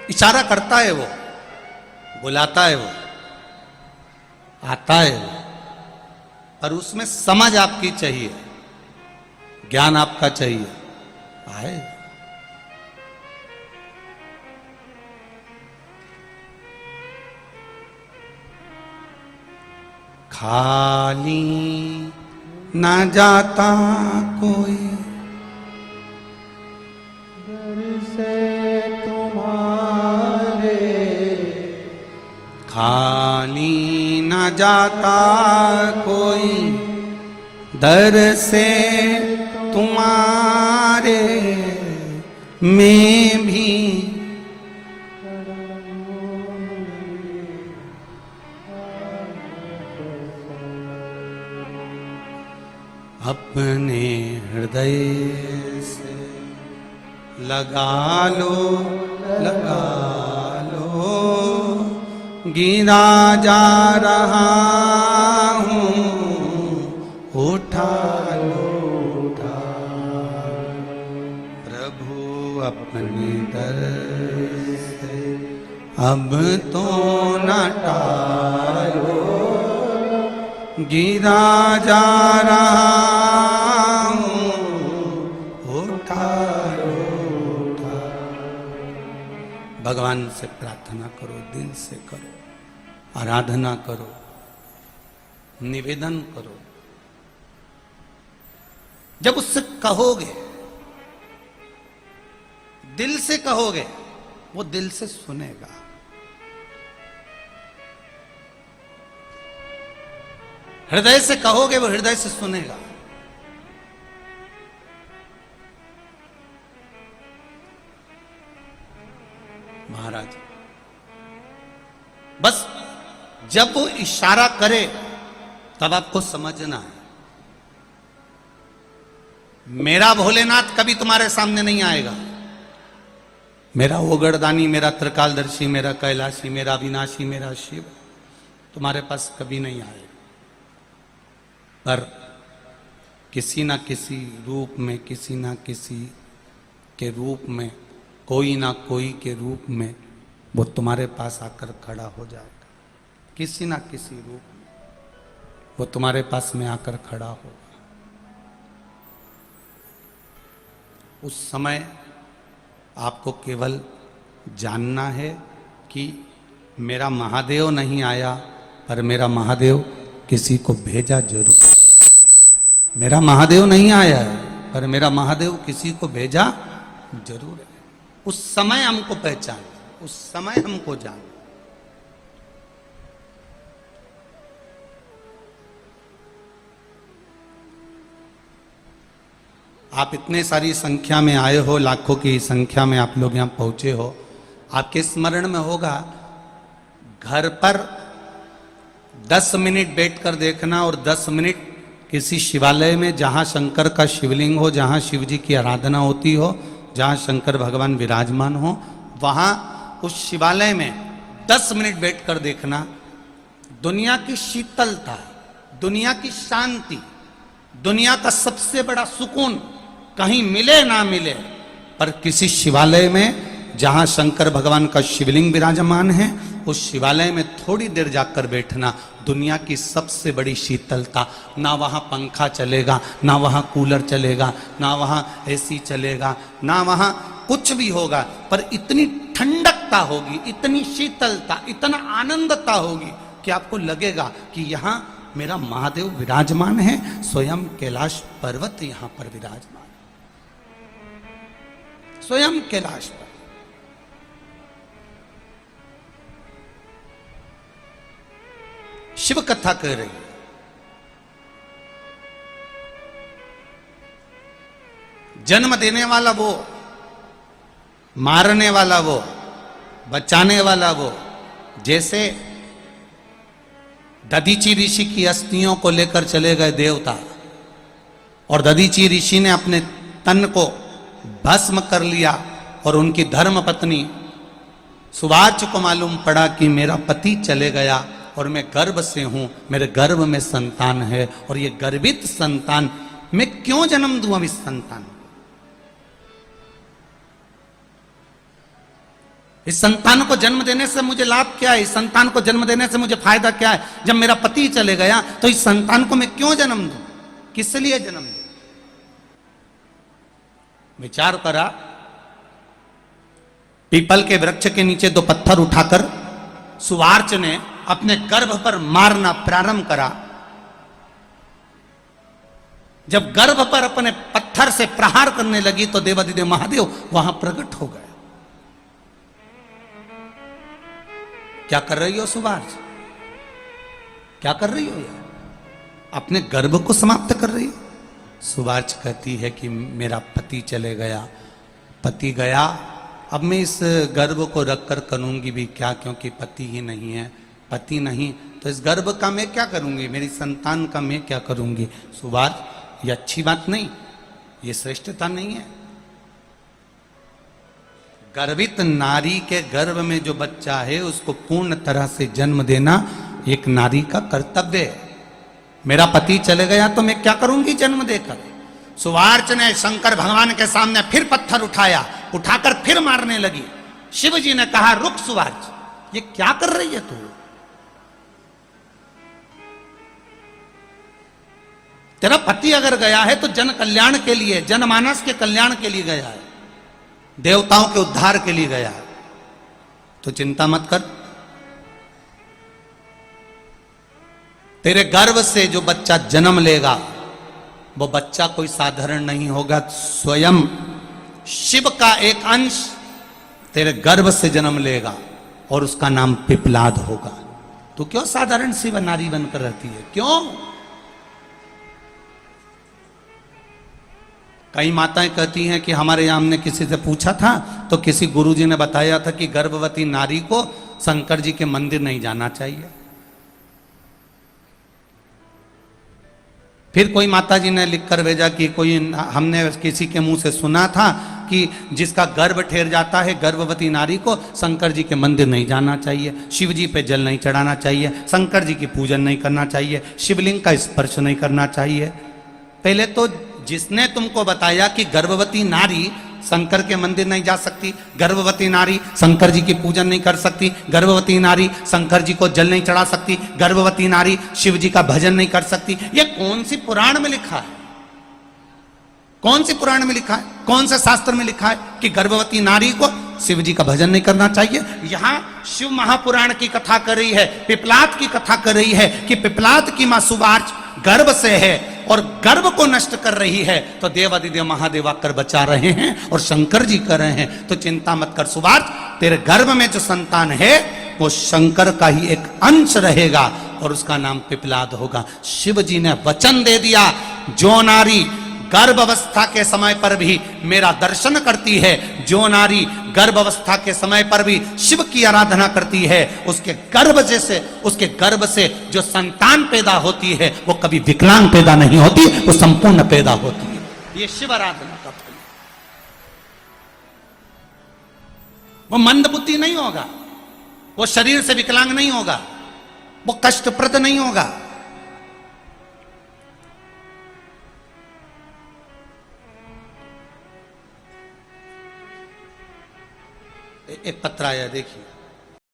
इशारा करता है वो, बुलाता है वो, आता है वो, पर उसमें समझ आपकी चाहिए, ज्ञान आपका चाहिए। आए खाली ना जाता कोई दर से तुम्हारे, खाली ना जाता कोई दर से तुम्हारे, मैं भी अपने हृदय से लगा लो, लगा लो, गिरा जा रहा हूँ, उठा लो, उठा लो। प्रभु अपने दर से अब तो न टालो, गिरा जा रहा हूँ, उठा लो, उठा। भगवान से प्रार्थना करो, दिल से करो, आराधना करो, निवेदन करो। जब उससे कहोगे, दिल से कहोगे, वो दिल से सुनेगा। हृदय से कहोगे, वो हृदय से सुनेगा। महाराज बस जब वो इशारा करे तब आपको समझना है, मेरा भोलेनाथ कभी तुम्हारे सामने नहीं आएगा, मेरा ओगड़दानी, मेरा त्रिकालदर्शी, मेरा कैलाशी, मेरा अविनाशी, मेरा शिव तुम्हारे पास कभी नहीं आएगा। पर किसी ना किसी रूप में, किसी ना किसी के रूप में, कोई ना कोई के रूप में वो तुम्हारे पास आकर खड़ा हो जाएगा। किसी ना किसी रूप में वो तुम्हारे पास में आकर खड़ा होगा। उस समय आपको केवल जानना है कि मेरा महादेव नहीं आया, पर मेरा महादेव किसी को भेजा जरूर। मेरा महादेव नहीं आया है, पर मेरा महादेव किसी को भेजा जरूर है। उस समय हमको पहचान, उस समय हमको जान। आप इतने सारी संख्या में आए हो, लाखों की संख्या में आप लोग यहां पहुंचे हो। आपके स्मरण में होगा, घर पर 10 मिनट बैठकर देखना और 10 मिनट किसी शिवालय में, जहां शंकर का शिवलिंग हो, जहां शिव जी की आराधना होती हो, जहां शंकर भगवान विराजमान हो, वहां उस शिवालय में 10 मिनट बैठकर देखना। दुनिया की शीतलता, दुनिया की शांति, दुनिया का सबसे बड़ा सुकून कहीं मिले ना मिले, पर किसी शिवालय में जहां शंकर भगवान का शिवलिंग विराजमान है, उस शिवालय में थोड़ी देर जाकर बैठना। दुनिया की सबसे बड़ी शीतलता। ना वहां पंखा चलेगा, ना वहां कूलर चलेगा, ना वहां एसी चलेगा, ना वहां कुछ भी होगा, पर इतनी ठंडकता होगी, इतनी शीतलता, इतना आनंदता होगी कि आपको लगेगा कि यहां मेरा महादेव विराजमान है। स्वयं कैलाश पर्वत यहां पर विराजमान, स्वयं कैलाश पर। शिव कथा कह रही है। जन्म देने वाला वो, मारने वाला वो, बचाने वाला वो। जैसे दधीची ऋषि की अस्थियों को लेकर चले गए देवता, और दधीची ऋषि ने अपने तन को भस्म कर लिया, और उनकी धर्म पत्नी सुवाच को मालूम पड़ा कि मेरा पति चले गया और मैं गर्भ से हूं, मेरे गर्भ में संतान है, और ये गर्भित संतान मैं क्यों जन्म दूं अब इस संतान। इस संतान को जन्म देने से मुझे लाभ क्या है, इस संतान को जन्म देने से मुझे फायदा क्या है। जब मेरा पति चले गया तो इस संतान को मैं क्यों जन्म दूं, किस लिए जन्म दूं। विचार करा, पीपल के वृक्ष के नीचे 2 पत्थर उठाकर सुवार्च ने अपने गर्भ पर मारना प्रारंभ करा। जब गर्भ पर अपने पत्थर से प्रहार करने लगी तो देवाधिदेव महादेव वहां प्रकट हो गए। क्या कर रही हो सुवार्च, क्या कर रही हो यार, अपने गर्भ को समाप्त कर रही हो। सुवार्च कहती है कि मेरा पति चले गया, पति गया, अब मैं इस गर्भ को रखकर करूंगी भी क्या, क्योंकि पति ही नहीं है। पति नहीं तो इस गर्भ का मैं क्या करूंगी, मेरी संतान का मैं क्या करूंगी। सुवार्च, ये अच्छी बात नहीं, ये श्रेष्ठता नहीं है। गर्भित नारी के गर्भ में जो बच्चा है उसको पूर्ण तरह से जन्म देना एक नारी का कर्तव्य है। मेरा पति चले गया तो मैं क्या करूंगी जन्म देकर। सुवार्च ने शंकर भगवान के सामने फिर पत्थर उठाया, उठाकर फिर मारने लगी। शिव जी ने कहा, रुक सुवार्च, ये क्या कर रही है तू, तेरा पति अगर गया है तो जन कल्याण के लिए, जनमानस के कल्याण के लिए गया है, देवताओं के उद्धार के लिए गया है, तो चिंता मत कर। तेरे गर्भ से जो बच्चा जन्म लेगा वो बच्चा कोई साधारण नहीं होगा, स्वयं शिव का एक अंश तेरे गर्भ से जन्म लेगा और उसका नाम पिपलाद होगा। तू क्यों साधारण सी नारी बनकर रहती है, क्यों। कई माताएं कहती हैं कि हमारे यहाँ हमने किसी से पूछा था तो किसी गुरुजी ने बताया था कि गर्भवती नारी को शंकर जी के मंदिर नहीं जाना चाहिए। फिर कोई माता जी ने लिखकर भेजा कि कोई, हमने किसी के मुंह से सुना था कि जिसका गर्भ ठहर जाता है गर्भवती नारी को शंकर जी के मंदिर नहीं जाना चाहिए, शिव जी पे जल नहीं चढ़ाना चाहिए, शंकर जी की पूजन नहीं करना चाहिए, शिवलिंग का स्पर्श नहीं करना चाहिए। पहले तो जिसने तुमको बताया कि गर्भवती नारी शंकर के मंदिर नहीं जा सकती, गर्भवती नारी शंकर जी की पूजन नहीं कर सकती, गर्भवती नारी शंकर जी को जल नहीं चढ़ा सकती, गर्भवती नारी शिव जी का भजन नहीं कर सकती, ये कौन सी पुराण में लिखा है, कौन सी पुराण में लिखा है, कौन से शास्त्र में लिखा है कि गर्भवती नारी को शिव जी का भजन नहीं करना चाहिए। यहां शिव महापुराण की कथा कर रही है, पिपलाद की कथा कर रही है कि पिपलाद की मां सुवार्च गर्भ से है और गर्भ को नष्ट कर रही है, तो देवादिदेव महादेव आकर बचा रहे हैं और शंकर जी कर रहे हैं। तो चिंता मत कर सुवार्च, तेरे गर्भ में जो संतान है वो शंकर का ही एक अंश रहेगा और उसका नाम पिपलाद होगा। शिव जी ने वचन दे दिया, जो नारी गर्भ अवस्था के समय पर भी मेरा दर्शन करती है, जो नारी गर्भ अवस्था के समय पर भी शिव की आराधना करती है, उसके गर्भ से जो संतान पैदा होती है वो कभी विकलांग पैदा नहीं होती, वो संपूर्ण पैदा होती है। ये शिव आराधना का फल। वो मंदबुद्धि नहीं होगा, वो शरीर से विकलांग नहीं होगा, वो कष्टप्रद नहीं होगा। एक पत्र आया, देखिए।